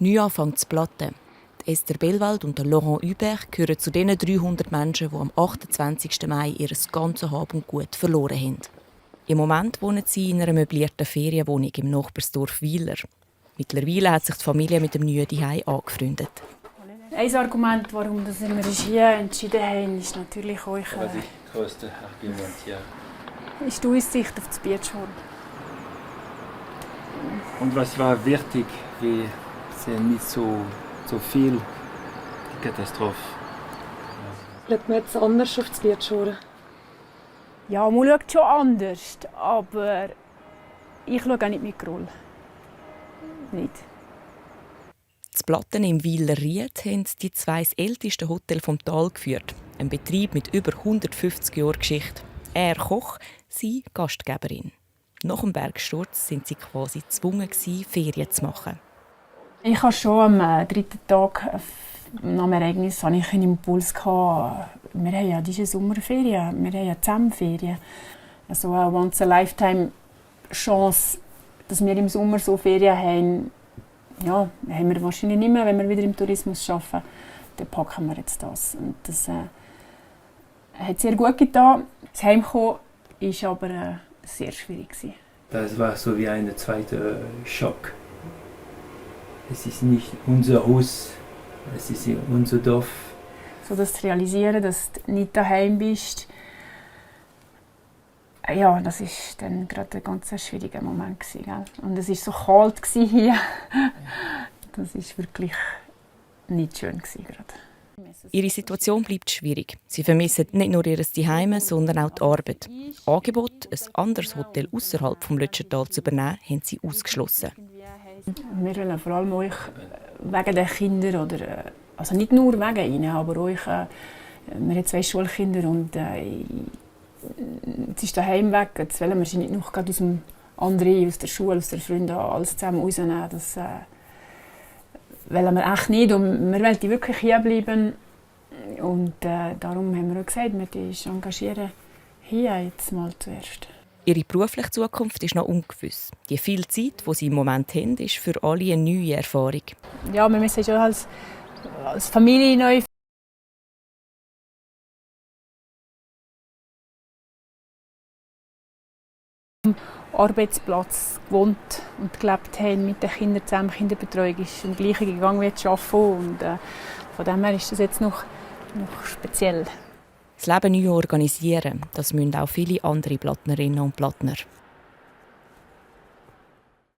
Neujahr fängt zu platten. Esther Bellwald und Laurent Hubert gehören zu den 300 Menschen, die am 28. Mai ihr ganzes Hab und Gut verloren haben. Im Moment wohnen sie in einer möblierten Ferienwohnung im Nachbarsdorf Weiler. Mittlerweile hat sich die Familie mit dem neuen Zuhause angefreundet. Ein Argument, warum wir uns hier entschieden haben, ist natürlich auch das größte Argument, ja. Ist die Aussicht auf das Beachhorn. Und was war wichtig, wir sehen nicht so viel die Katastrophe. Schaut man jetzt anders auf das Beachhorn? Ja, man schaut schon anders, aber ich schaue auch nicht mit Groll. Nicht. Das Platten im Weiler Ried haben die zwei ältesten Hotels vom Tal geführt. Ein Betrieb mit über 150 Jahren Geschichte. Er Koch, sie Gastgeberin. Nach dem Bergsturz sind sie quasi gezwungen, Ferien zu machen. Ich hatte schon am dritten Tag nach dem Ereignis einen Impuls. Wir haben ja diese Sommerferien, wir haben ja zusammen Ferien. Also eine Once-a-Lifetime-Chance, dass wir im Sommer so Ferien haben, ja, haben wir wahrscheinlich nicht mehr, wenn wir wieder im Tourismus arbeiten. Dann packen wir jetzt das. Und das hat sehr gut getan. Das Heimkommen war aber sehr schwierig. Das war so wie ein zweiter Schock. Es ist nicht unser Haus, es ist unser Dorf. So das zu realisieren, dass du nicht daheim bist, ja, das war dann gerade ein ganz schwieriger Moment. Gell? Und es war so kalt hier. Das war wirklich nicht schön. Gerade. Ihre Situation bleibt schwierig. Sie vermissen nicht nur ihr Zuhause, sondern auch die Arbeit. Angebot, ein anderes Hotel außerhalb des Lötschental zu übernehmen, haben sie ausgeschlossen. Wir wollen vor allem euch wegen den Kindern, oder, also nicht nur wegen ihnen, aber euch, wir haben 2 Schulkinder und es ist daheim weg. Jetzt wollen wir sie nicht noch aus dem anderen, aus der Schule, aus der Freunde, alles zusammen rausnehmen. Das wollen wir echt nicht. Und wir wollen wirklich hier bleiben. Und darum haben wir auch gesagt, wir engagieren hier jetzt mal zuerst. Ihre berufliche Zukunft ist noch ungewiss. Die viel Zeit, die sie im Moment haben, ist für alle eine neue Erfahrung. Ja, wir müssen schon als Familie neu Arbeitsplatz gewohnt und gelebt haben mit den Kindern zusammen. Kinderbetreuung ist im gleichen gegangen wie das Arbeiten. Und von dem her ist das jetzt noch speziell. Das Leben neu organisieren, das müssen auch viele andere Plattnerinnen und Plattner.